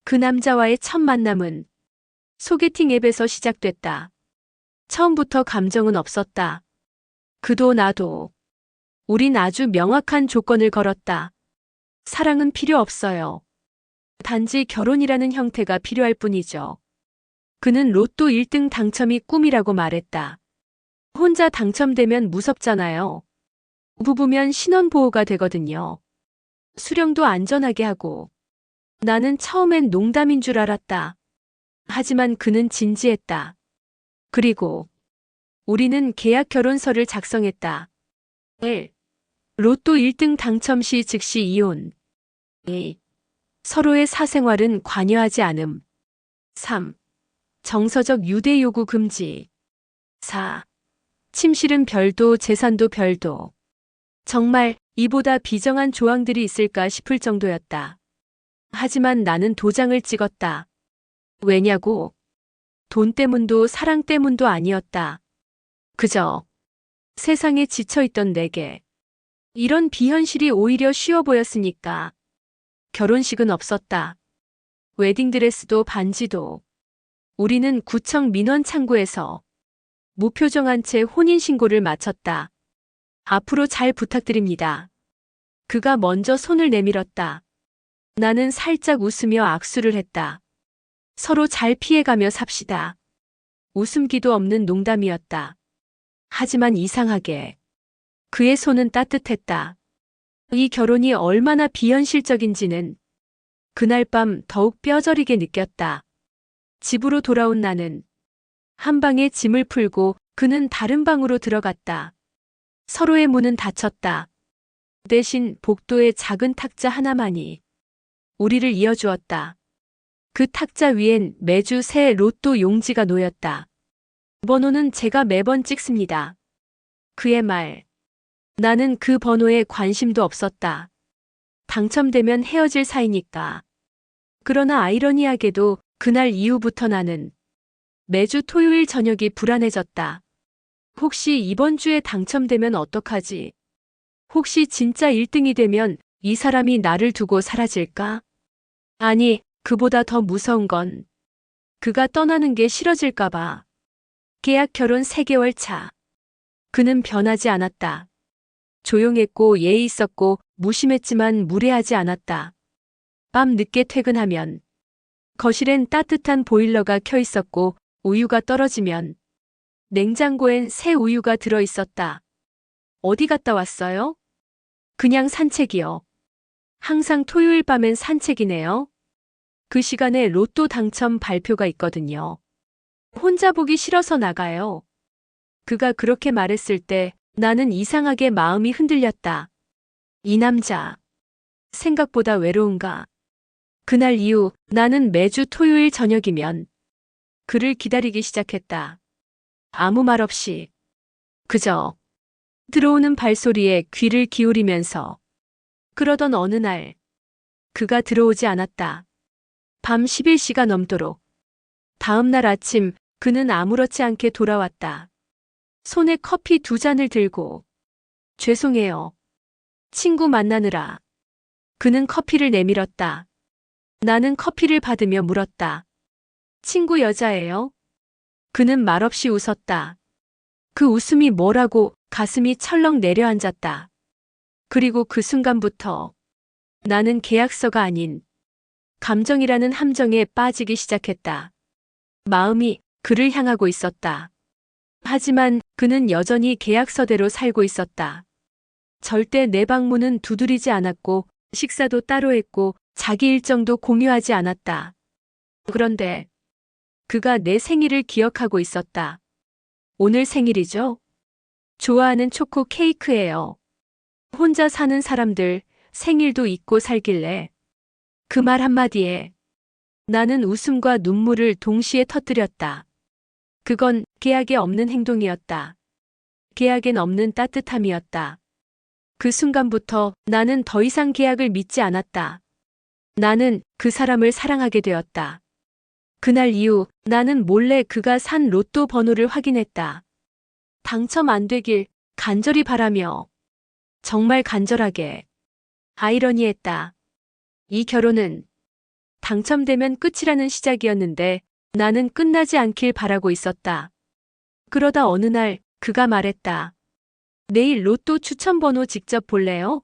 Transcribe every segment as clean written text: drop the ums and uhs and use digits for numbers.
그 남자와의 첫 만남은 소개팅 앱에서 시작됐다. 처음부터 감정은 없었다. 그도 나도. 우린 아주 명확한 조건을 걸었다. 사랑은 필요 없어요. 단지 결혼이라는 형태가 필요할 뿐이죠. 그는 로또 1등 당첨이 꿈이라고 말했다. 혼자 당첨되면 무섭잖아요. 부부면 신원보호가 되거든요. 수령도 안전하게 하고. 나는 처음엔 농담인 줄 알았다. 하지만 그는 진지했다. 그리고 우리는 계약 결혼서를 작성했다. 1. 로또 1등 당첨 시 즉시 이혼. 2. 서로의 사생활은 관여하지 않음. 3. 정서적 유대 요구 금지. 4. 침실은 별도, 재산도 별도. 정말 이보다 비정한 조항들이 있을까 싶을 정도였다. 하지만 나는 도장을 찍었다. 왜냐고? 돈 때문도 사랑 때문도 아니었다. 그저 세상에 지쳐있던 내게 이런 비현실이 오히려 쉬워 보였으니까. 결혼식은 없었다. 웨딩드레스도 반지도. 우리는 구청 민원 창구에서 무표정한 채 혼인신고를 마쳤다. 앞으로 잘 부탁드립니다. 그가 먼저 손을 내밀었다. 나는 살짝 웃으며 악수를 했다. 서로 잘 피해가며 삽시다. 웃음기도 없는 농담이었다. 하지만 이상하게 그의 손은 따뜻했다. 이 결혼이 얼마나 비현실적인지는 그날 밤 더욱 뼈저리게 느꼈다. 집으로 돌아온 나는 한 방에 짐을 풀고 그는 다른 방으로 들어갔다. 서로의 문은 닫혔다. 대신 복도에 작은 탁자 하나만이 우리를 이어주었다. 그 탁자 위엔 매주 새 로또 용지가 놓였다. 번호는 제가 매번 찍습니다. 그의 말. 나는 그 번호에 관심도 없었다. 당첨되면 헤어질 사이니까. 그러나 아이러니하게도 그날 이후부터 나는 매주 토요일 저녁이 불안해졌다. 혹시 이번 주에 당첨되면 어떡하지? 혹시 진짜 1등이 되면 이 사람이 나를 두고 사라질까? 아니, 그보다 더 무서운 건 그가 떠나는 게 싫어질까봐. 계약 결혼 3개월 차. 그는 변하지 않았다. 조용했고 예의 있었고 무심했지만 무례하지 않았다. 밤 늦게 퇴근하면 거실엔 따뜻한 보일러가 켜 있었고 우유가 떨어지면 냉장고엔 새 우유가 들어 있었다. 어디 갔다 왔어요? 그냥 산책이요. 항상 토요일 밤엔 산책이네요. 그 시간에 로또 당첨 발표가 있거든요. 혼자 보기 싫어서 나가요. 그가 그렇게 말했을 때 나는 이상하게 마음이 흔들렸다. 이 남자, 생각보다 외로운가? 그날 이후 나는 매주 토요일 저녁이면 그를 기다리기 시작했다. 아무 말 없이. 그저 들어오는 발소리에 귀를 기울이면서. 그러던 어느 날 그가 들어오지 않았다. 밤 11시가 넘도록. 다음 날 아침 그는 아무렇지 않게 돌아왔다. 손에 커피 2잔을 들고. 죄송해요. 친구 만나느라. 그는 커피를 내밀었다. 나는 커피를 받으며 물었다. 친구 여자예요? 그는 말없이 웃었다. 그 웃음이 뭐라고 가슴이 철렁 내려앉았다. 그리고 그 순간부터 나는 계약서가 아닌 감정이라는 함정에 빠지기 시작했다. 마음이 그를 향하고 있었다. 하지만 그는 여전히 계약서대로 살고 있었다. 절대 내 방문은 두드리지 않았고 식사도 따로 했고 자기 일정도 공유하지 않았다. 그런데 그가 내 생일을 기억하고 있었다. 오늘 생일이죠? 좋아하는 초코 케이크예요. 혼자 사는 사람들 생일도 잊고 살길래. 그 말 한마디에 나는 웃음과 눈물을 동시에 터뜨렸다. 그건 계약에 없는 행동이었다. 계약엔 없는 따뜻함이었다. 그 순간부터 나는 더 이상 계약을 믿지 않았다. 나는 그 사람을 사랑하게 되었다. 그날 이후 나는 몰래 그가 산 로또 번호를 확인했다. 당첨 안 되길 간절히 바라며. 정말 간절하게. 아이러니했다. 이 결혼은 당첨되면 끝이라는 시작이었는데 나는 끝나지 않길 바라고 있었다. 그러다 어느 날 그가 말했다. 내일 로또 추천 번호 직접 볼래요?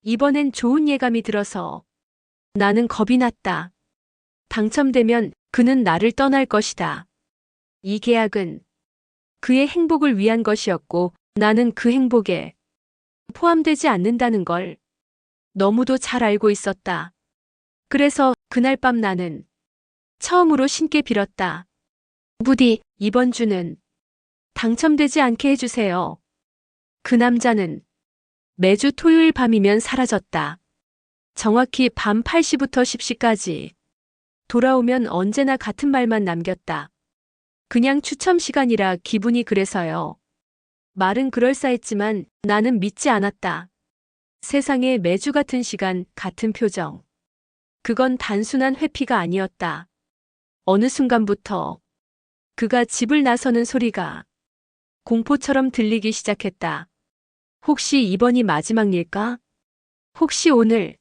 이번엔 좋은 예감이 들어서. 나는 겁이 났다. 당첨되면 그는 나를 떠날 것이다. 이 계약은 그의 행복을 위한 것이었고 나는 그 행복에 포함되지 않는다는 걸 너무도 잘 알고 있었다. 그래서 그날 밤 나는 처음으로 신께 빌었다. 부디 이번 주는 당첨되지 않게 해주세요. 그 남자는 매주 토요일 밤이면 사라졌다. 정확히 밤 8시부터 10시까지. 돌아오면 언제나 같은 말만 남겼다. 그냥 추첨 시간이라 기분이 그래서요. 말은 그럴싸했지만 나는 믿지 않았다. 세상에 매주 같은 시간, 같은 표정. 그건 단순한 회피가 아니었다. 어느 순간부터 그가 집을 나서는 소리가 공포처럼 들리기 시작했다. 혹시 이번이 마지막일까? 혹시 오늘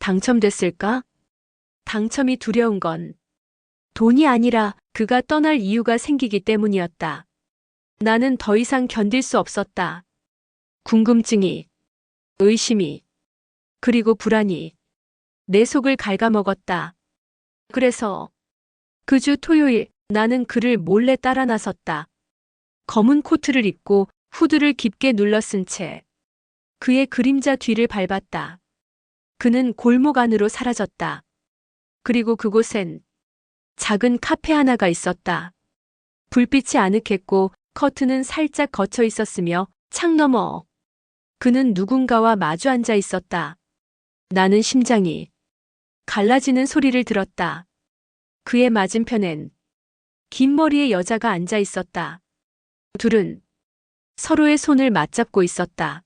당첨됐을까? 당첨이 두려운 건 돈이 아니라 그가 떠날 이유가 생기기 때문이었다. 나는 더 이상 견딜 수 없었다. 궁금증이, 의심이, 그리고 불안이 내 속을 갉아먹었다. 그래서 그 주 토요일 나는 그를 몰래 따라 나섰다. 검은 코트를 입고 후드를 깊게 눌러 쓴 채 그의 그림자 뒤를 밟았다. 그는 골목 안으로 사라졌다. 그리고 그곳엔 작은 카페 하나가 있었다. 불빛이 아늑했고 커튼은 살짝 걷혀 있었으며 창 너머 그는 누군가와 마주 앉아 있었다. 나는 심장이 갈라지는 소리를 들었다. 그의 맞은편엔 긴 머리의 여자가 앉아 있었다. 둘은 서로의 손을 맞잡고 있었다.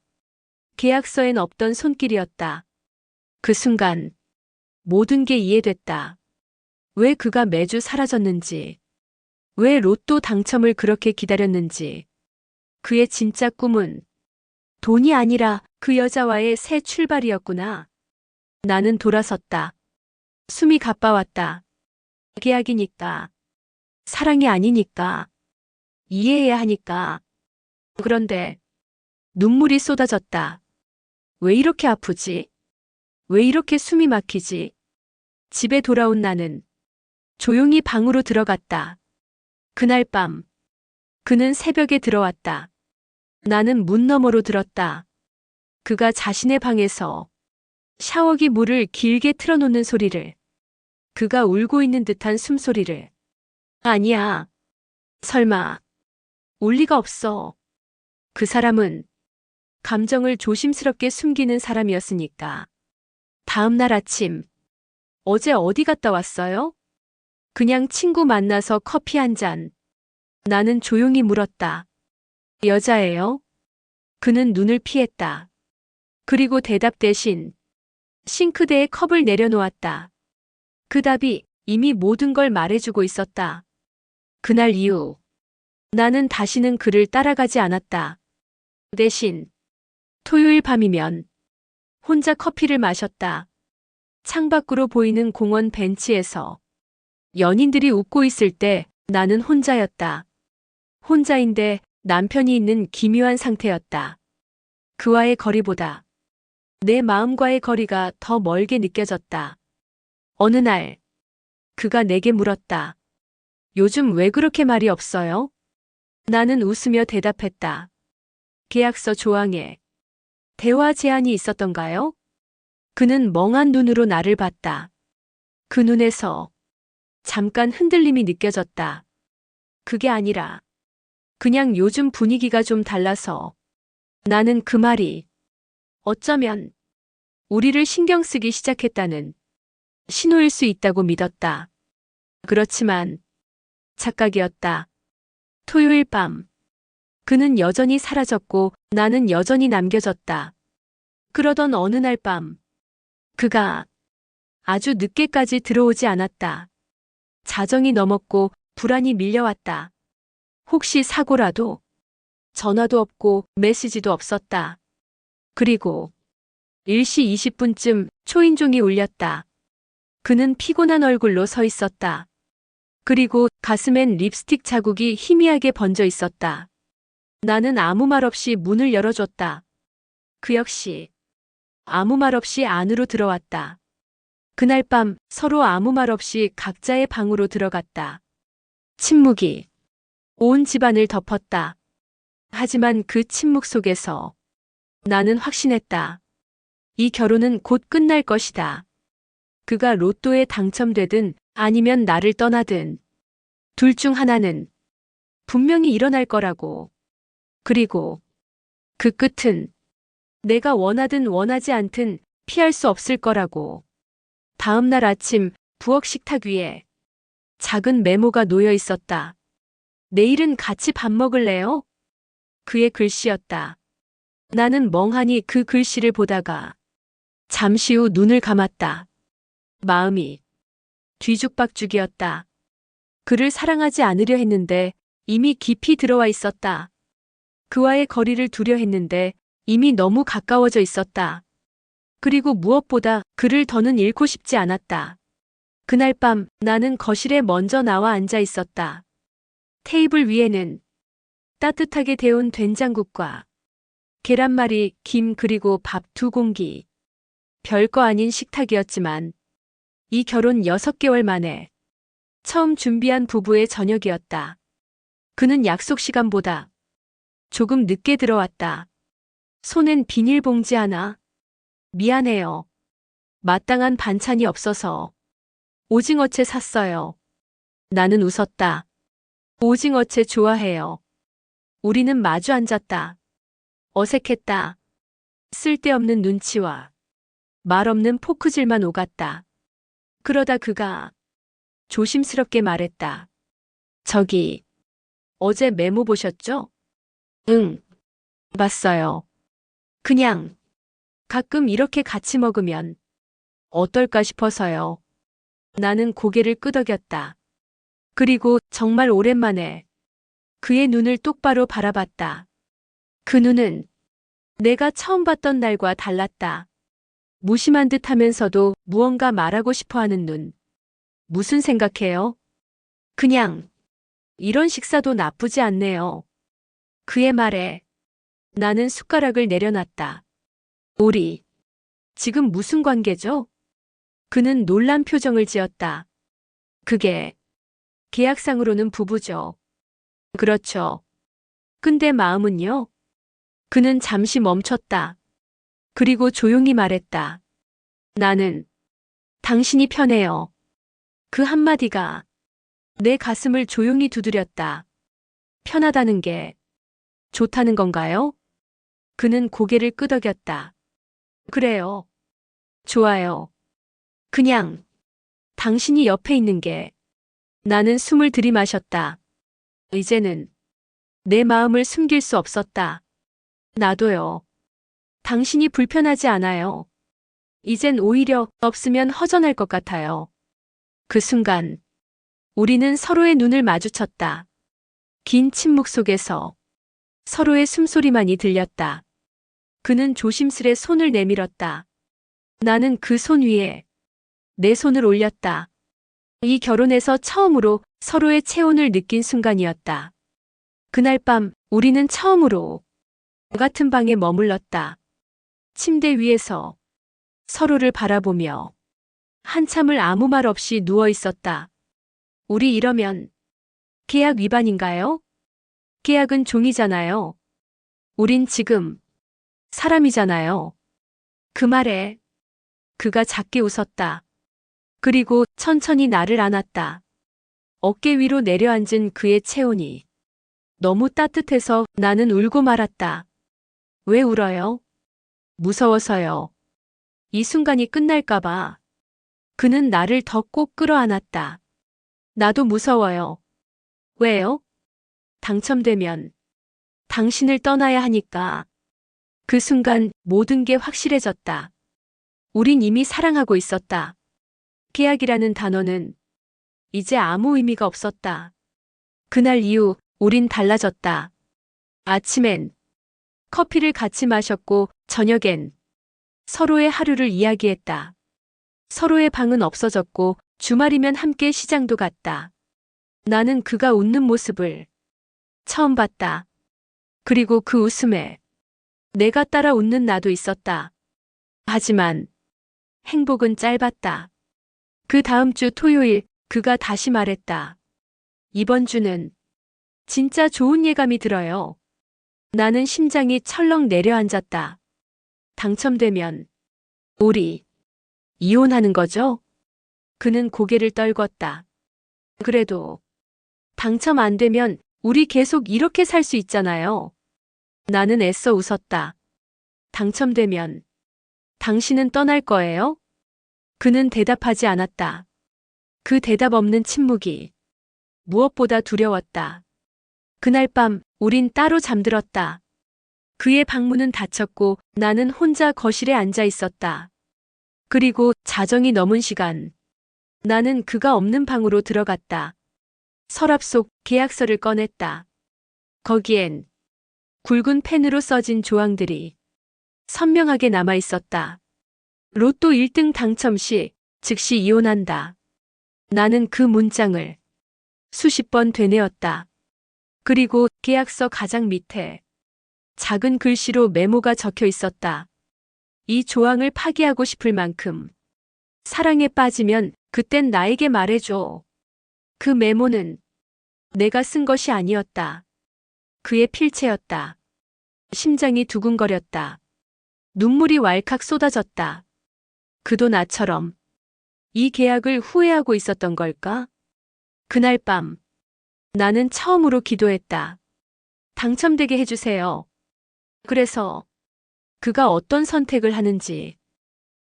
계약서엔 없던 손길이었다. 그 순간 모든 게 이해됐다. 왜 그가 매주 사라졌는지, 왜 로또 당첨을 그렇게 기다렸는지. 그의 진짜 꿈은 돈이 아니라 그 여자와의 새 출발이었구나. 나는 돌아섰다. 숨이 가빠왔다. 계약이니까. 사랑이 아니니까. 이해해야 하니까. 그런데 눈물이 쏟아졌다. 왜 이렇게 아프지? 왜 이렇게 숨이 막히지? 집에 돌아온 나는 조용히 방으로 들어갔다. 그날 밤 그는 새벽에 들어왔다. 나는 문 너머로 들었다. 그가 자신의 방에서 샤워기 물을 길게 틀어놓는 소리를, 그가 울고 있는 듯한 숨소리를. 아니야. 설마. 울 리가 없어. 그 사람은 감정을 조심스럽게 숨기는 사람이었으니까. 다음 날 아침. 어제 어디 갔다 왔어요? 그냥 친구 만나서 커피 한 잔. 나는 조용히 물었다. 여자예요? 그는 눈을 피했다. 그리고 대답 대신 싱크대에 컵을 내려놓았다. 그 답이 이미 모든 걸 말해주고 있었다. 그날 이후 나는 다시는 그를 따라가지 않았다. 대신 토요일 밤이면 혼자 커피를 마셨다. 창밖으로 보이는 공원 벤치에서 연인들이 웃고 있을 때 나는 혼자였다. 혼자인데 남편이 있는 기묘한 상태였다. 그와의 거리보다 내 마음과의 거리가 더 멀게 느껴졌다. 어느 날 그가 내게 물었다. 요즘 왜 그렇게 말이 없어요? 나는 웃으며 대답했다. 계약서 조항에 대화 제한이 있었던가요? 그는 멍한 눈으로 나를 봤다. 그 눈에서 잠깐 흔들림이 느껴졌다. 그게 아니라 그냥 요즘 분위기가 좀 달라서. 나는 그 말이 어쩌면 우리를 신경 쓰기 시작했다는 신호일 수 있다고 믿었다. 그렇지만 착각이었다. 토요일 밤 그는 여전히 사라졌고 나는 여전히 남겨졌다. 그러던 어느 날 밤 그가 아주 늦게까지 들어오지 않았다. 자정이 넘었고 불안이 밀려왔다. 혹시 사고라도? 전화도 없고 메시지도 없었다. 그리고 1시 20분쯤 초인종이 울렸다. 그는 피곤한 얼굴로 서 있었다. 그리고 가슴엔 립스틱 자국이 희미하게 번져 있었다. 나는 아무 말 없이 문을 열어줬다. 그 역시 아무 말 없이 안으로 들어왔다. 그날 밤 서로 아무 말 없이 각자의 방으로 들어갔다. 침묵이 온 집안을 덮었다. 하지만 그 침묵 속에서 나는 확신했다. 이 결혼은 곧 끝날 것이다. 그가 로또에 당첨되든 아니면 나를 떠나든 둘 중 하나는 분명히 일어날 거라고. 그리고 그 끝은 내가 원하든 원하지 않든 피할 수 없을 거라고. 다음 날 아침 부엌 식탁 위에 작은 메모가 놓여 있었다. 내일은 같이 밥 먹을래요? 그의 글씨였다. 나는 멍하니 그 글씨를 보다가 잠시 후 눈을 감았다. 마음이 뒤죽박죽이었다. 그를 사랑하지 않으려 했는데 이미 깊이 들어와 있었다. 그와의 거리를 두려 했는데 이미 너무 가까워져 있었다. 그리고 무엇보다 그를 더는 잃고 싶지 않았다. 그날 밤 나는 거실에 먼저 나와 앉아 있었다. 테이블 위에는 따뜻하게 데운 된장국과 계란말이, 김 그리고 밥 2공기. 별거 아닌 식탁이었지만 이 결혼 6개월 만에 처음 준비한 부부의 저녁이었다. 그는 약속 시간보다 조금 늦게 들어왔다. 손엔 비닐봉지 하나. 미안해요. 마땅한 반찬이 없어서 오징어채 샀어요. 나는 웃었다. 오징어채 좋아해요. 우리는 마주 앉았다. 어색했다. 쓸데없는 눈치와 말 없는 포크질만 오갔다. 그러다 그가 조심스럽게 말했다. 저기, 어제 메모 보셨죠? 응, 봤어요. 그냥 가끔 이렇게 같이 먹으면 어떨까 싶어서요. 나는 고개를 끄덕였다. 그리고 정말 오랜만에 그의 눈을 똑바로 바라봤다. 그 눈은 내가 처음 봤던 날과 달랐다. 무심한 듯 하면서도 무언가 말하고 싶어 하는 눈. 무슨 생각해요? 그냥 이런 식사도 나쁘지 않네요. 그의 말에 나는 숟가락을 내려놨다. 우리 지금 무슨 관계죠? 그는 놀란 표정을 지었다. 그게 계약상으로는 부부죠. 그렇죠. 근데 마음은요? 그는 잠시 멈췄다. 그리고 조용히 말했다. 나는 당신이 편해요. 그 한마디가 내 가슴을 조용히 두드렸다. 편하다는 게 좋다는 건가요? 그는 고개를 끄덕였다. 그래요. 좋아요. 그냥 당신이 옆에 있는 게. 나는 숨을 들이마셨다. 이제는 내 마음을 숨길 수 없었다. 나도요. 당신이 불편하지 않아요. 이젠 오히려 없으면 허전할 것 같아요. 그 순간 우리는 서로의 눈을 마주쳤다. 긴 침묵 속에서 서로의 숨소리만이 들렸다. 그는 조심스레 손을 내밀었다. 나는 그 손 위에 내 손을 올렸다. 이 결혼에서 처음으로 서로의 체온을 느낀 순간이었다. 그날 밤 우리는 처음으로 같은 방에 머물렀다. 침대 위에서 서로를 바라보며 한참을 아무 말 없이 누워 있었다. 우리 이러면 계약 위반인가요? 계약은 종이잖아요. 우린 지금 사람이잖아요. 그 말에 그가 작게 웃었다. 그리고 천천히 나를 안았다. 어깨 위로 내려앉은 그의 체온이 너무 따뜻해서 나는 울고 말았다. 왜 울어요? 무서워서요. 이 순간이 끝날까봐. 그는 나를 더 꼭 끌어안았다. 나도 무서워요. 왜요? 당첨되면 당신을 떠나야 하니까. 그 순간 모든 게 확실해졌다. 우린 이미 사랑하고 있었다. 계약이라는 단어는 이제 아무 의미가 없었다. 그날 이후 우린 달라졌다. 아침엔 커피를 같이 마셨고 저녁엔 서로의 하루를 이야기했다. 서로의 방은 없어졌고 주말이면 함께 시장도 갔다. 나는 그가 웃는 모습을 처음 봤다. 그리고 그 웃음에 내가 따라 웃는 나도 있었다. 하지만 행복은 짧았다. 그 다음 주 토요일 그가 다시 말했다. 이번 주는 진짜 좋은 예감이 들어요. 나는 심장이 철렁 내려앉았다. 당첨되면 우리 이혼하는 거죠? 그는 고개를 떨궜다. 그래도 당첨 안 되면 우리 계속 이렇게 살 수 있잖아요. 나는 애써 웃었다. 당첨되면 당신은 떠날 거예요? 그는 대답하지 않았다. 그 대답 없는 침묵이 무엇보다 두려웠다. 그날 밤 우린 따로 잠들었다. 그의 방문은 닫혔고 나는 혼자 거실에 앉아 있었다. 그리고 자정이 넘은 시간. 나는 그가 없는 방으로 들어갔다. 서랍 속 계약서를 꺼냈다. 거기엔 굵은 펜으로 써진 조항들이 선명하게 남아 있었다. 로또 1등 당첨 시 즉시 이혼한다. 나는 그 문장을 수십 번 되뇌었다. 그리고 계약서 가장 밑에 작은 글씨로 메모가 적혀 있었다. 이 조항을 파기하고 싶을 만큼 사랑에 빠지면 그땐 나에게 말해줘. 그 메모는 내가 쓴 것이 아니었다. 그의 필체였다. 심장이 두근거렸다. 눈물이 왈칵 쏟아졌다. 그도 나처럼 이 계약을 후회하고 있었던 걸까? 그날 밤 나는 처음으로 기도했다. 당첨되게 해주세요. 그래서 그가 어떤 선택을 하는지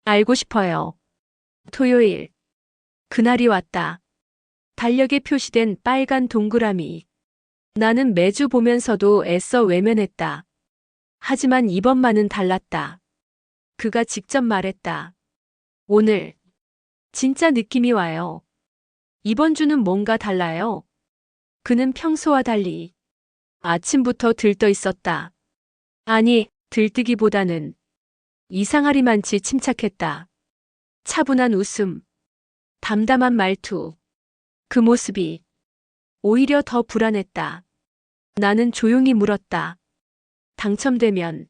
알고 싶어요. 토요일 그날이 왔다. 달력에 표시된 빨간 동그라미. 나는 매주 보면서도 애써 외면했다. 하지만 이번만은 달랐다. 그가 직접 말했다. 오늘 진짜 느낌이 와요. 이번 주는 뭔가 달라요. 그는 평소와 달리 아침부터 들떠 있었다. 아니, 들뜨기보다는 이상하리만치 침착했다. 차분한 웃음, 담담한 말투. 그 모습이 오히려 더 불안했다. 나는 조용히 물었다. 당첨되면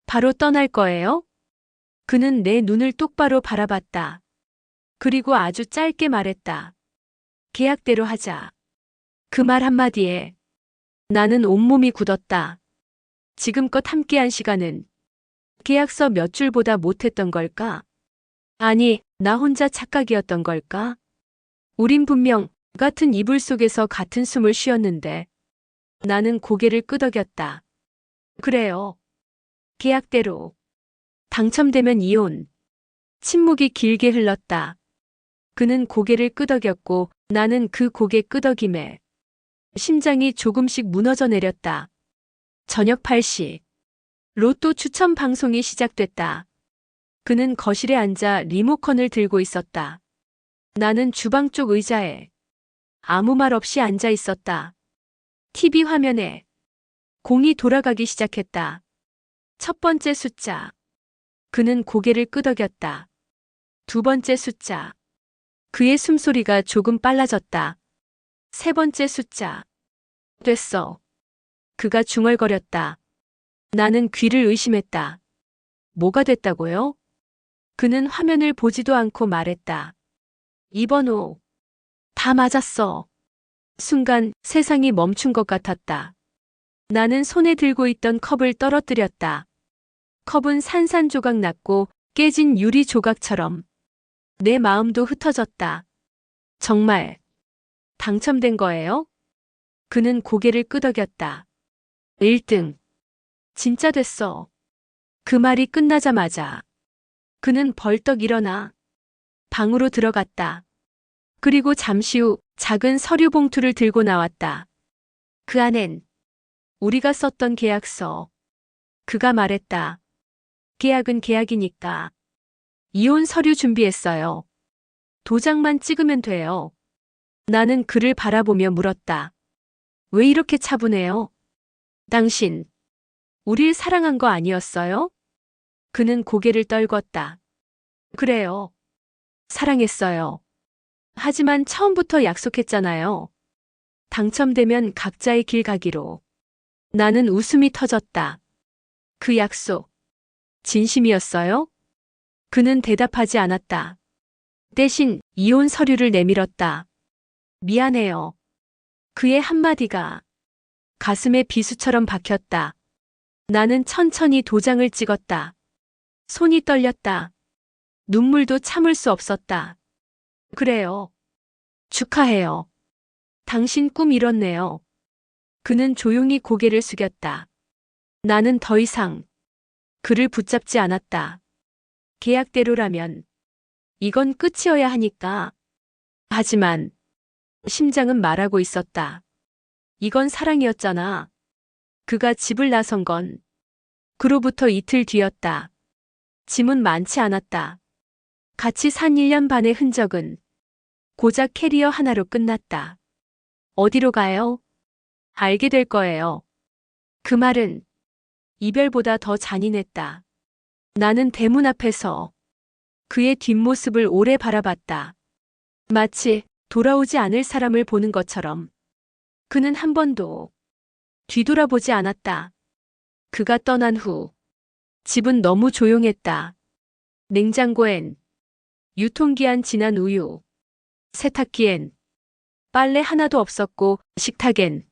바로 떠날 거예요? 그는 내 눈을 똑바로 바라봤다. 그리고 아주 짧게 말했다. 계약대로 하자. 그 말 한마디에 나는 온몸이 굳었다. 지금껏 함께한 시간은 계약서 몇 줄보다 못했던 걸까? 아니, 나 혼자 착각이었던 걸까? 우린 분명 같은 이불 속에서 같은 숨을 쉬었는데 나는 고개를 끄덕였다. 그래요. 계약대로. 당첨되면 이혼. 침묵이 길게 흘렀다. 그는 고개를 끄덕였고 나는 그 고개 끄덕임에 심장이 조금씩 무너져 내렸다. 저녁 8시. 로또 추첨 방송이 시작됐다. 그는 거실에 앉아 리모컨을 들고 있었다. 나는 주방 쪽 의자에 아무 말 없이 앉아 있었다. TV 화면에 공이 돌아가기 시작했다. 첫 번째 숫자. 그는 고개를 끄덕였다. 두 번째 숫자. 그의 숨소리가 조금 빨라졌다. 세 번째 숫자. 됐어. 그가 중얼거렸다. 나는 귀를 의심했다. 뭐가 됐다고요? 그는 화면을 보지도 않고 말했다. 2번호. 다 맞았어. 순간 세상이 멈춘 것 같았다. 나는 손에 들고 있던 컵을 떨어뜨렸다. 컵은 산산조각 났고 깨진 유리 조각처럼 내 마음도 흩어졌다. 정말 당첨된 거예요? 그는 고개를 끄덕였다. 1등. 진짜 됐어. 그 말이 끝나자마자 그는 벌떡 일어나 방으로 들어갔다. 그리고 잠시 후 작은 서류 봉투를 들고 나왔다. 그 안엔 우리가 썼던 계약서. 그가 말했다. 계약은 계약이니까. 이혼 서류 준비했어요. 도장만 찍으면 돼요. 나는 그를 바라보며 물었다. 왜 이렇게 차분해요? 당신, 우릴 사랑한 거 아니었어요? 그는 고개를 떨궜다. 그래요. 사랑했어요. 하지만 처음부터 약속했잖아요. 당첨되면 각자의 길 가기로. 나는 웃음이 터졌다. 그 약속, 진심이었어요? 그는 대답하지 않았다. 대신 이혼 서류를 내밀었다. 미안해요. 그의 한마디가 가슴에 비수처럼 박혔다. 나는 천천히 도장을 찍었다. 손이 떨렸다. 눈물도 참을 수 없었다. 그래요. 축하해요. 당신 꿈 이뤘네요. 그는 조용히 고개를 숙였다. 나는 더 이상 그를 붙잡지 않았다. 계약대로라면 이건 끝이어야 하니까. 하지만 심장은 말하고 있었다. 이건 사랑이었잖아. 그가 집을 나선 건 그로부터 이틀 뒤였다. 짐은 많지 않았다. 같이 산 1년 반의 흔적은 고작 캐리어 하나로 끝났다. 어디로 가요? 알게 될 거예요. 그 말은 이별보다 더 잔인했다. 나는 대문 앞에서 그의 뒷모습을 오래 바라봤다. 마치 돌아오지 않을 사람을 보는 것처럼. 그는 한 번도 뒤돌아보지 않았다. 그가 떠난 후 집은 너무 조용했다. 냉장고엔 유통기한 지난 우유, 세탁기엔 빨래 하나도 없었고 식탁엔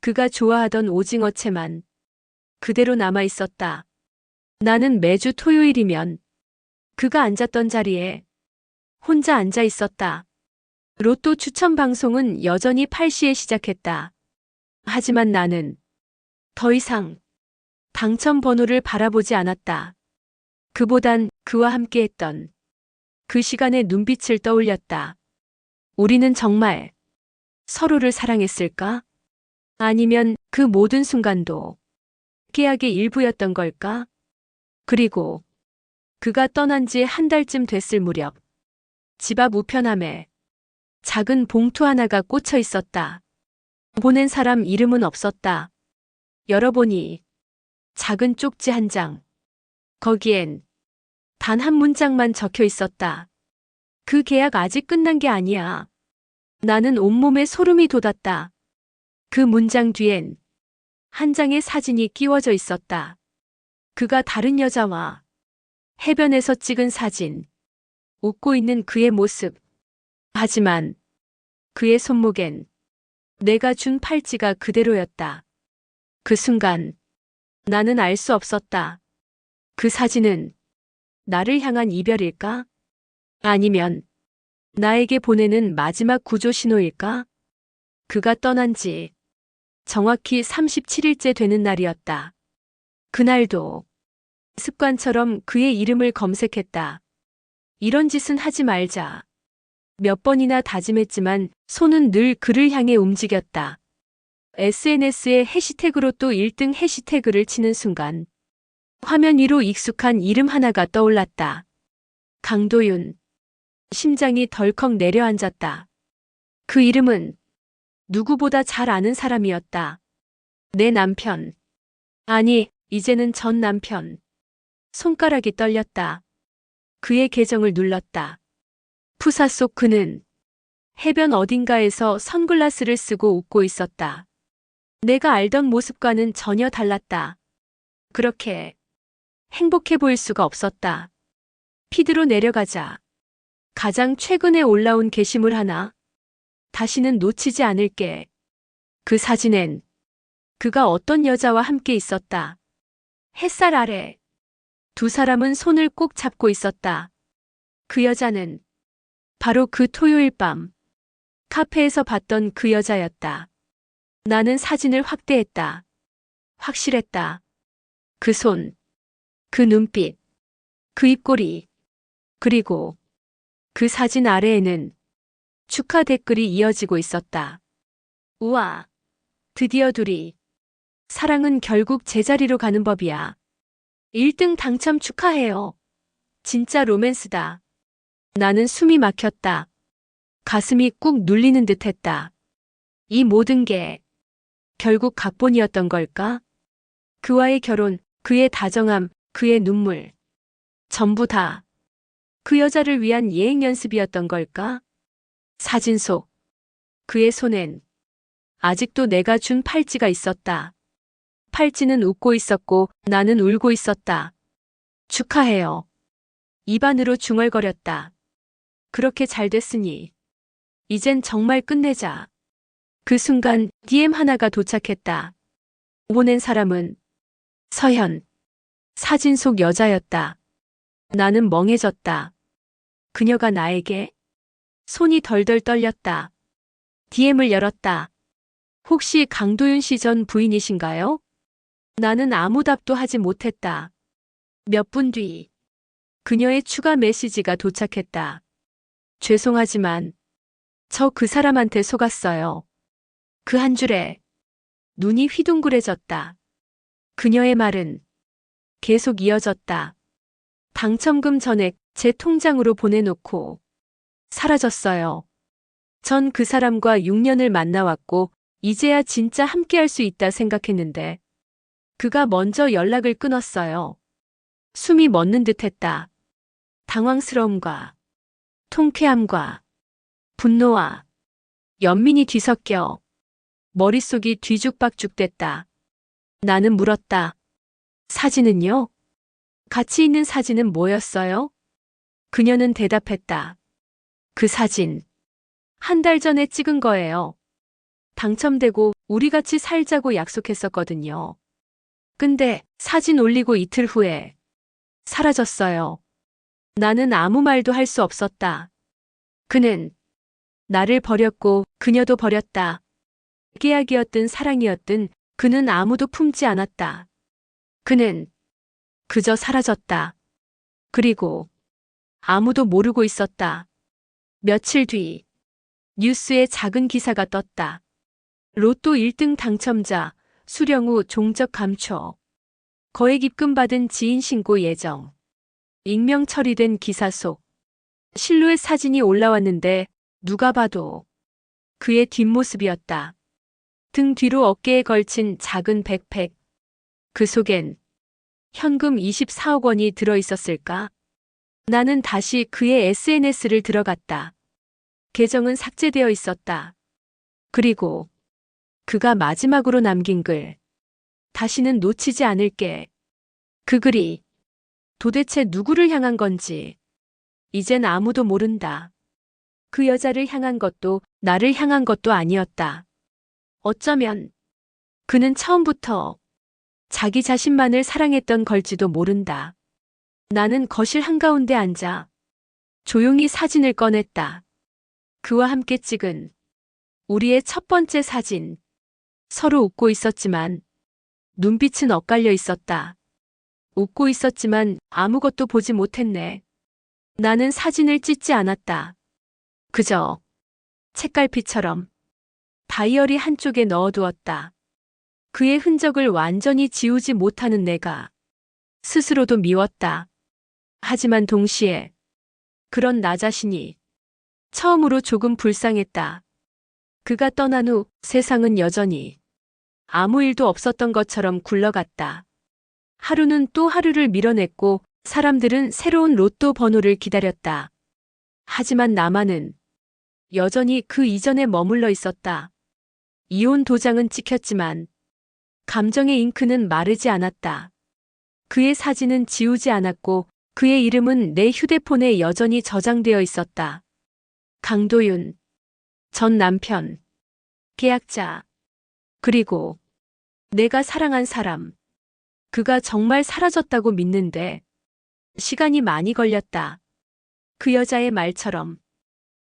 그가 좋아하던 오징어채만 그대로 남아 있었다. 나는 매주 토요일이면 그가 앉았던 자리에 혼자 앉아 있었다. 로또 추천 방송은 여전히 8시에 시작했다. 하지만 나는 더 이상 당첨 번호를 바라보지 않았다. 그보단 그와 함께했던 그 시간의 눈빛을 떠올렸다. 우리는 정말 서로를 사랑했을까? 아니면 그 모든 순간도 계약의 일부였던 걸까? 그리고 그가 떠난 지 한 달쯤 됐을 무렵 집 앞 우편함에 작은 봉투 하나가 꽂혀 있었다. 보낸 사람 이름은 없었다. 열어보니 작은 쪽지 한 장. 거기엔 단 한 문장만 적혀 있었다. 그 계약 아직 끝난 게 아니야. 나는 온몸에 소름이 돋았다. 그 문장 뒤엔 한 장의 사진이 끼워져 있었다. 그가 다른 여자와 해변에서 찍은 사진. 웃고 있는 그의 모습. 하지만 그의 손목엔 내가 준 팔찌가 그대로였다. 그 순간 나는 알 수 없었다. 그 사진은 나를 향한 이별일까? 아니면 나에게 보내는 마지막 구조 신호일까? 그가 떠난 지 정확히 37일째 되는 날이었다. 그날도 습관처럼 그의 이름을 검색했다. 이런 짓은 하지 말자. 몇 번이나 다짐했지만 손은 늘 그를 향해 움직였다. SNS에 해시태그로 또 1등 해시태그를 치는 순간 화면 위로 익숙한 이름 하나가 떠올랐다. 강도윤. 심장이 덜컥 내려앉았다. 그 이름은 누구보다 잘 아는 사람이었다. 내 남편. 아니, 이제는 전 남편. 손가락이 떨렸다. 그의 계정을 눌렀다. 푸사 속 그는 해변 어딘가에서 선글라스를 쓰고 웃고 있었다. 내가 알던 모습과는 전혀 달랐다. 그렇게 행복해 보일 수가 없었다. 피드로 내려가자. 가장 최근에 올라온 게시물 하나. 다시는 놓치지 않을게. 그 사진엔 그가 어떤 여자와 함께 있었다. 햇살 아래 두 사람은 손을 꼭 잡고 있었다. 그 여자는 바로 그 토요일 밤 카페에서 봤던 그 여자였다. 나는 사진을 확대했다. 확실했다. 그 손, 그 눈빛, 그 입꼬리, 그리고 그 사진 아래에는 축하 댓글이 이어지고 있었다. 우와, 드디어 둘이. 사랑은 결국 제자리로 가는 법이야. 1등 당첨 축하해요. 진짜 로맨스다. 나는 숨이 막혔다. 가슴이 꾹 눌리는 듯 했다. 이 모든 게 결국 각본이었던 걸까? 그와의 결혼, 그의 다정함, 그의 눈물. 전부 다 그 여자를 위한 예행 연습이었던 걸까? 사진 속 그의 손엔 아직도 내가 준 팔찌가 있었다. 팔찌는 웃고 있었고 나는 울고 있었다. 축하해요. 입안으로 중얼거렸다. 그렇게 잘 됐으니 이젠 정말 끝내자. 그 순간 DM 하나가 도착했다. 보낸 사람은 서현. 사진 속 여자였다. 나는 멍해졌다. 그녀가 나에게 손이 덜덜 떨렸다. DM을 열었다. 혹시 강도윤 씨 전 부인이신가요? 나는 아무 답도 하지 못했다. 몇 분 뒤 그녀의 추가 메시지가 도착했다. 죄송하지만 저 그 사람한테 속았어요. 그 한 줄에 눈이 휘둥그레졌다. 그녀의 말은 계속 이어졌다. 당첨금 전액 제 통장으로 보내놓고 사라졌어요. 전 그 사람과 6년을 만나왔고 이제야 진짜 함께할 수 있다 생각했는데 그가 먼저 연락을 끊었어요. 숨이 멎는 듯했다. 당황스러움과 통쾌함과 분노와 연민이 뒤섞여 머릿속이 뒤죽박죽됐다. 나는 물었다. 사진은요? 같이 있는 사진은 뭐였어요? 그녀는 대답했다. 그 사진. 한 달 전에 찍은 거예요. 당첨되고 우리 같이 살자고 약속했었거든요. 근데 사진 올리고 이틀 후에 사라졌어요. 나는 아무 말도 할 수 없었다. 그는 나를 버렸고 그녀도 버렸다. 계약이었든 사랑이었든 그는 아무도 품지 않았다. 그는 그저 사라졌다. 그리고 아무도 모르고 있었다. 며칠 뒤 뉴스에 작은 기사가 떴다. 로또 1등 당첨자 수령후 종적 감초. 거액 입금받은 지인 신고 예정. 익명 처리된 기사 속 실루엣 사진이 올라왔는데 누가 봐도 그의 뒷모습이었다. 등 뒤로 어깨에 걸친 작은 백팩. 그 속엔 현금 24억 원이 들어있었을까? 나는 다시 그의 SNS를 들어갔다. 계정은 삭제되어 있었다. 그리고 그가 마지막으로 남긴 글. 다시는 놓치지 않을게. 그 글이 도대체 누구를 향한 건지 이젠 아무도 모른다. 그 여자를 향한 것도 나를 향한 것도 아니었다. 어쩌면 그는 처음부터 자기 자신만을 사랑했던 걸지도 모른다. 나는 거실 한가운데 앉아 조용히 사진을 꺼냈다. 그와 함께 찍은 우리의 첫 번째 사진. 서로 웃고 있었지만 눈빛은 엇갈려 있었다. 웃고 있었지만 아무것도 보지 못했네. 나는 사진을 찢지 않았다. 그저 책갈피처럼 다이어리 한쪽에 넣어두었다. 그의 흔적을 완전히 지우지 못하는 내가 스스로도 미웠다. 하지만 동시에 그런 나 자신이 처음으로 조금 불쌍했다. 그가 떠난 후 세상은 여전히 아무 일도 없었던 것처럼 굴러갔다. 하루는 또 하루를 밀어냈고 사람들은 새로운 로또 번호를 기다렸다. 하지만 나만은 여전히 그 이전에 머물러 있었다. 이혼 도장은 찍혔지만 감정의 잉크는 마르지 않았다. 그의 사진은 지우지 않았고 그의 이름은 내 휴대폰에 여전히 저장되어 있었다. 강도윤, 전 남편, 계약자, 그리고 내가 사랑한 사람. 그가 정말 사라졌다고 믿는데 시간이 많이 걸렸다. 그 여자의 말처럼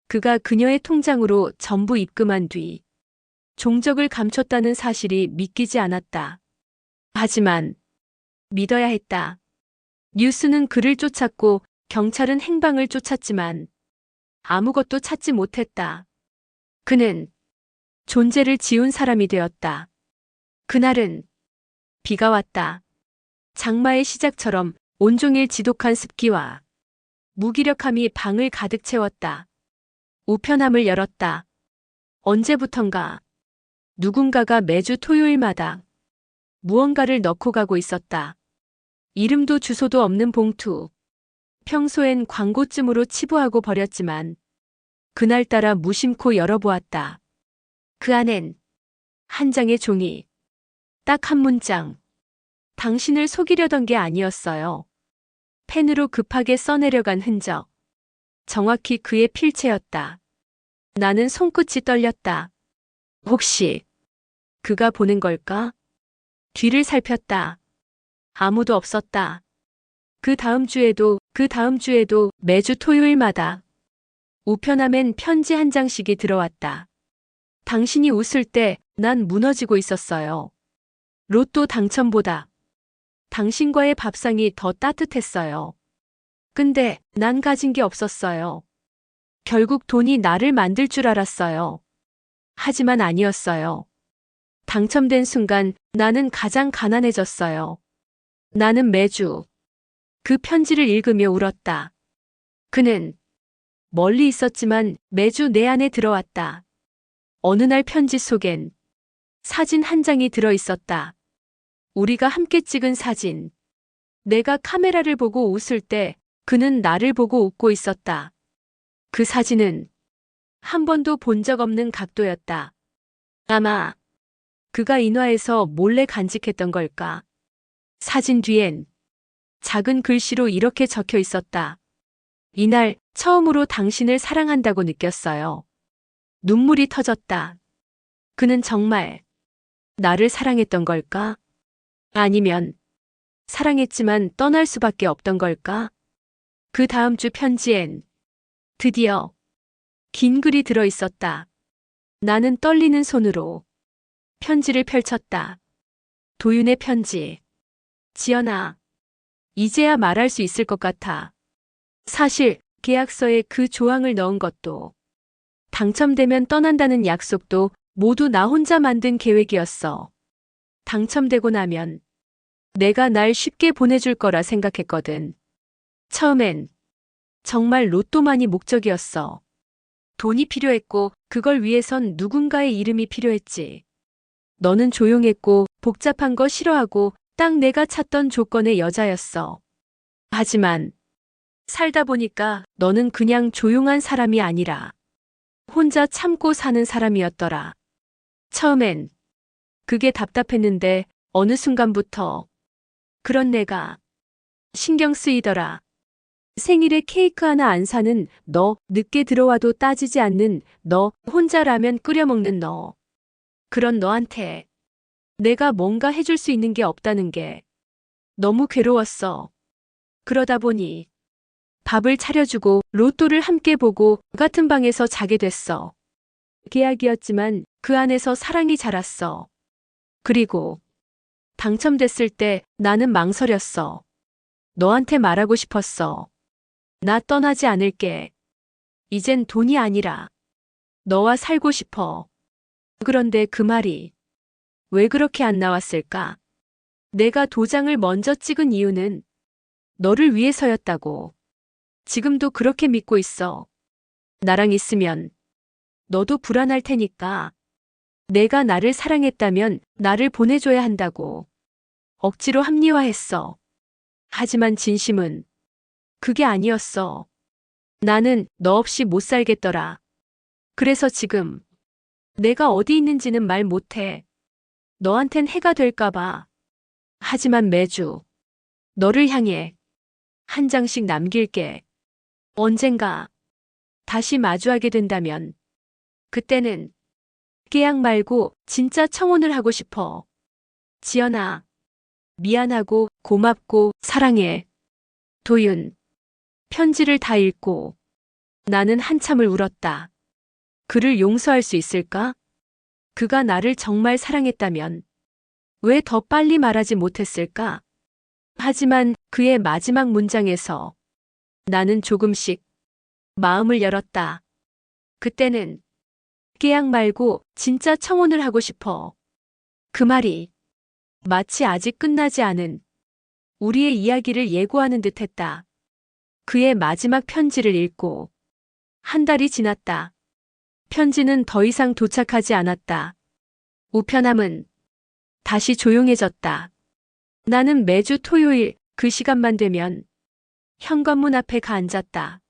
그가 그녀의 통장으로 전부 입금한 뒤 종적을 감췄다는 사실이 믿기지 않았다. 하지만 믿어야 했다. 뉴스는 그를 쫓았고 경찰은 행방을 쫓았지만 아무것도 찾지 못했다. 그는 존재를 지운 사람이 되었다. 그날은 비가 왔다. 장마의 시작처럼 온종일 지독한 습기와 무기력함이 방을 가득 채웠다. 우편함을 열었다. 언제부턴가 누군가가 매주 토요일마다 무언가를 넣고 가고 있었다. 이름도 주소도 없는 봉투. 평소엔 광고쯤으로 치부하고 버렸지만 그날따라 무심코 열어보았다. 그 안엔 한 장의 종이, 딱 한 문장. 당신을 속이려던 게 아니었어요. 펜으로 급하게 써내려간 흔적. 정확히 그의 필체였다. 나는 손끝이 떨렸다. 혹시 그가 보낸 걸까? 뒤를 살폈다. 아무도 없었다. 그 다음 주에도 매주 토요일마다 우편함엔 편지 한 장씩이 들어왔다. 당신이 웃을 때 난 무너지고 있었어요. 로또 당첨보다 당신과의 밥상이 더 따뜻했어요. 근데 난 가진 게 없었어요. 결국 돈이 나를 만들 줄 알았어요. 하지만 아니었어요. 당첨된 순간 나는 가장 가난해졌어요. 나는 매주 그 편지를 읽으며 울었다. 그는 멀리 있었지만 매주 내 안에 들어왔다. 어느 날 편지 속엔 사진 한 장이 들어 있었다. 우리가 함께 찍은 사진. 내가 카메라를 보고 웃을 때 그는 나를 보고 웃고 있었다. 그 사진은 한 번도 본 적 없는 각도였다. 아마 그가 인화해서 몰래 간직했던 걸까? 사진 뒤엔 작은 글씨로 이렇게 적혀 있었다. 이날 처음으로 당신을 사랑한다고 느꼈어요. 눈물이 터졌다. 그는 정말 나를 사랑했던 걸까? 아니면 사랑했지만 떠날 수밖에 없던 걸까? 그 다음 주 편지엔 드디어 긴 글이 들어 있었다. 나는 떨리는 손으로 편지를 펼쳤다. 도윤의 편지. 지연아, 이제야 말할 수 있을 것 같아. 사실 계약서에 그 조항을 넣은 것도 당첨되면 떠난다는 약속도 모두 나 혼자 만든 계획이었어. 당첨되고 나면 내가 날 쉽게 보내줄 거라 생각했거든. 처음엔 정말 로또만이 목적이었어. 돈이 필요했고 그걸 위해선 누군가의 이름이 필요했지. 너는 조용했고 복잡한 거 싫어하고 딱 내가 찾던 조건의 여자였어. 하지만 살다 보니까 너는 그냥 조용한 사람이 아니라 혼자 참고 사는 사람이었더라. 처음엔 그게 답답했는데 어느 순간부터 그런 내가 신경 쓰이더라. 생일에 케이크 하나 안 사는 너, 늦게 들어와도 따지지 않는 너, 혼자 라면 끓여 먹는 너. 그런 너한테 내가 뭔가 해줄 수 있는 게 없다는 게 너무 괴로웠어. 그러다 보니 밥을 차려주고 로또를 함께 보고 같은 방에서 자게 됐어. 계약이었지만 그 안에서 사랑이 자랐어. 그리고 당첨됐을 때 나는 망설였어. 너한테 말하고 싶었어. 나 떠나지 않을게. 이젠 돈이 아니라 너와 살고 싶어. 그런데 그 말이 왜 그렇게 안 나왔을까? 내가 도장을 먼저 찍은 이유는 너를 위해서였다고. 지금도 그렇게 믿고 있어. 나랑 있으면 너도 불안할 테니까. 내가 나를 사랑했다면 나를 보내줘야 한다고. 억지로 합리화했어. 하지만 진심은 그게 아니었어. 나는 너 없이 못 살겠더라. 그래서 지금 내가 어디 있는지는 말 못해. 너한텐 해가 될까봐. 하지만 매주 너를 향해 한 장씩 남길게. 언젠가 다시 마주하게 된다면 그때는 계약 말고 진짜 청혼을 하고 싶어. 지연아, 미안하고 고맙고 사랑해. 도윤. 편지를 다 읽고 나는 한참을 울었다. 그를 용서할 수 있을까? 그가 나를 정말 사랑했다면 왜 더 빨리 말하지 못했을까? 하지만 그의 마지막 문장에서 나는 조금씩 마음을 열었다. 그때는 계약 말고 진짜 청혼을 하고 싶어. 그 말이 마치 아직 끝나지 않은 우리의 이야기를 예고하는 듯했다. 그의 마지막 편지를 읽고 한 달이 지났다. 편지는 더 이상 도착하지 않았다. 우편함은 다시 조용해졌다. 나는 매주 토요일 그 시간만 되면 현관문 앞에 가 앉았다.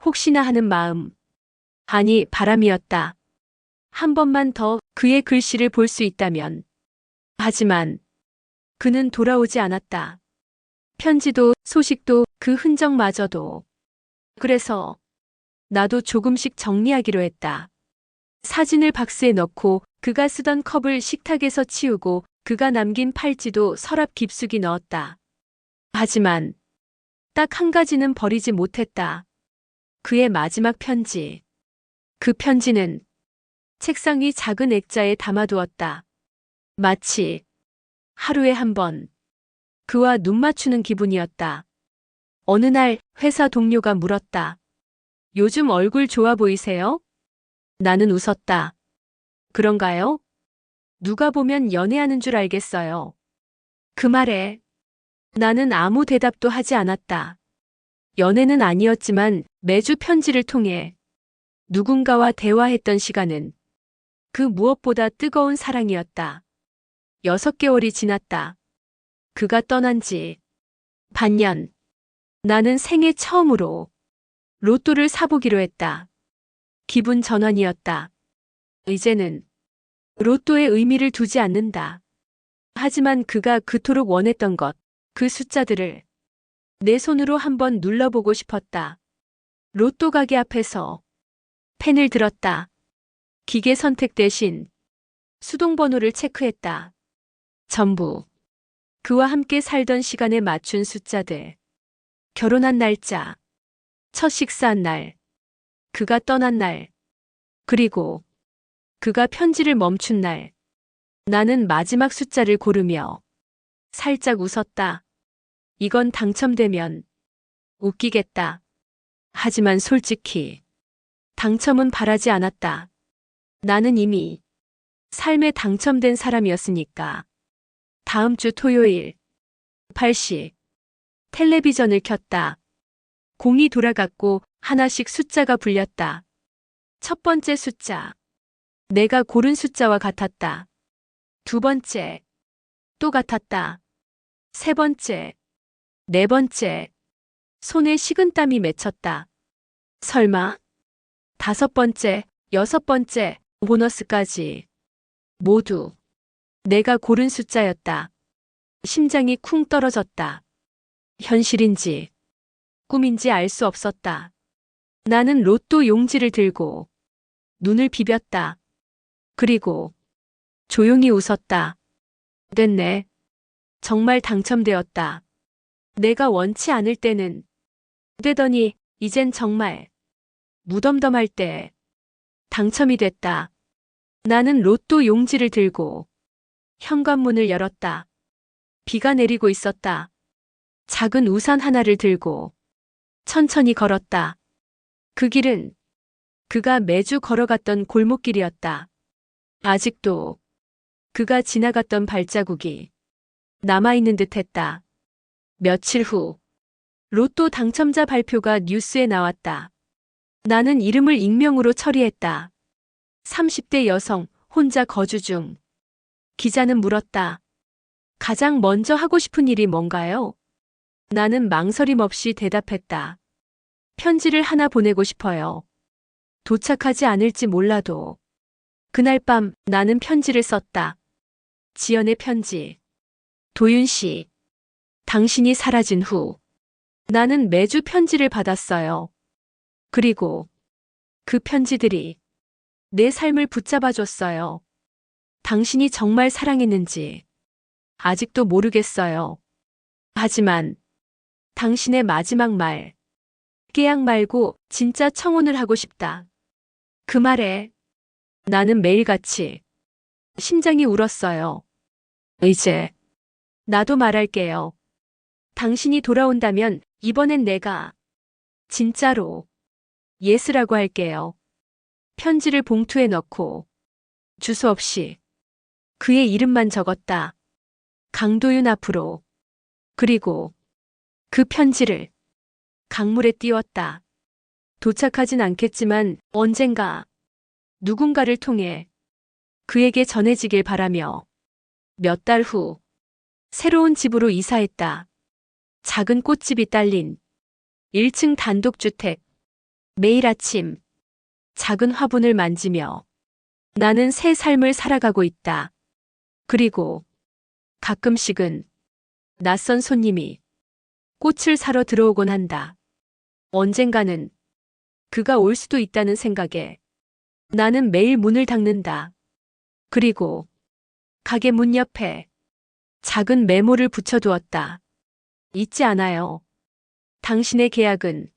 혹시나 하는 마음. 아니, 바람이었다. 한 번만 더 그의 글씨를 볼 수 있다면. 하지만 그는 돌아오지 않았다. 편지도 소식도 그 흔적마저도. 그래서 나도 조금씩 정리하기로 했다. 사진을 박스에 넣고 그가 쓰던 컵을 식탁에서 치우고 그가 남긴 팔찌도 서랍 깊숙이 넣었다. 하지만 딱 한 가지는 버리지 못했다. 그의 마지막 편지. 그 편지는 책상 위 작은 액자에 담아두었다. 마치 하루에 한 번 그와 눈 맞추는 기분이었다. 어느 날 회사 동료가 물었다. 요즘 얼굴 좋아 보이세요? 나는 웃었다. 그런가요? 누가 보면 연애하는 줄 알겠어요. 그 말에 나는 아무 대답도 하지 않았다. 연애는 아니었지만 매주 편지를 통해 누군가와 대화했던 시간은 그 무엇보다 뜨거운 사랑이었다. 6개월이 지났다. 그가 떠난 지 반년. 나는 생애 처음으로 로또를 사보기로 했다. 기분 전환이었다. 이제는 로또에 의미를 두지 않는다. 하지만 그가 그토록 원했던 것, 그 숫자들을 내 손으로 한번 눌러보고 싶었다. 로또 가게 앞에서 펜을 들었다. 기계 선택 대신 수동 번호를 체크했다. 전부 그와 함께 살던 시간에 맞춘 숫자들. 결혼한 날짜, 첫 식사한 날, 그가 떠난 날, 그리고 그가 편지를 멈춘 날. 나는 마지막 숫자를 고르며 살짝 웃었다. 이건 당첨되면 웃기겠다. 하지만 솔직히 당첨은 바라지 않았다. 나는 이미 삶에 당첨된 사람이었으니까. 다음 주 토요일 8시 텔레비전을 켰다. 공이 돌아갔고 하나씩 숫자가 불렸다. 첫 번째 숫자. 내가 고른 숫자와 같았다. 두 번째. 또 같았다. 세 번째. 네 번째. 손에 식은땀이 맺혔다. 설마. 다섯 번째, 여섯 번째, 보너스까지. 모두 내가 고른 숫자였다. 심장이 쿵 떨어졌다. 현실인지 꿈인지 알 수 없었다. 나는 로또 용지를 들고 눈을 비볐다. 그리고 조용히 웃었다. 됐네. 정말 당첨되었다. 내가 원치 않을 때는 되더니 이젠 정말 무덤덤할 때 당첨이 됐다. 나는 로또 용지를 들고 현관문을 열었다. 비가 내리고 있었다. 작은 우산 하나를 들고 천천히 걸었다. 그 길은 그가 매주 걸어갔던 골목길이었다. 아직도 그가 지나갔던 발자국이 남아있는 듯했다. 며칠 후 로또 당첨자 발표가 뉴스에 나왔다. 나는 이름을 익명으로 처리했다. 30대 여성, 혼자 거주 중. 기자는 물었다. 가장 먼저 하고 싶은 일이 뭔가요? 나는 망설임 없이 대답했다. 편지를 하나 보내고 싶어요. 도착하지 않을지 몰라도. 그날 밤 나는 편지를 썼다. 지연의 편지. 도윤 씨. 당신이 사라진 후 나는 매주 편지를 받았어요. 그리고 그 편지들이 내 삶을 붙잡아줬어요. 당신이 정말 사랑했는지 아직도 모르겠어요. 하지만 당신의 마지막 말, 깨약 말고 진짜 청혼을 하고 싶다. 그 말에 나는 매일같이 심장이 울었어요. 이제 나도 말할게요. 당신이 돌아온다면 이번엔 내가 진짜로 예스라고 할게요. 편지를 봉투에 넣고 주소 없이 그의 이름만 적었다. 강도윤 앞으로. 그리고 그 편지를 강물에 띄웠다. 도착하진 않겠지만 언젠가 누군가를 통해 그에게 전해지길 바라며 몇 달 후 새로운 집으로 이사했다. 작은 꽃집이 딸린 1층 단독주택. 매일 아침 작은 화분을 만지며 나는 새 삶을 살아가고 있다. 그리고 가끔씩은 낯선 손님이 꽃을 사러 들어오곤 한다. 언젠가는 그가 올 수도 있다는 생각에 나는 매일 문을 닫는다. 그리고 가게 문 옆에 작은 메모를 붙여두었다. 잊지 않아요. 당신의 계약은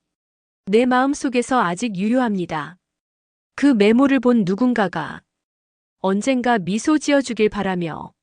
내 마음속에서 아직 유효합니다. 그 메모를 본 누군가가 언젠가 미소 지어주길 바라며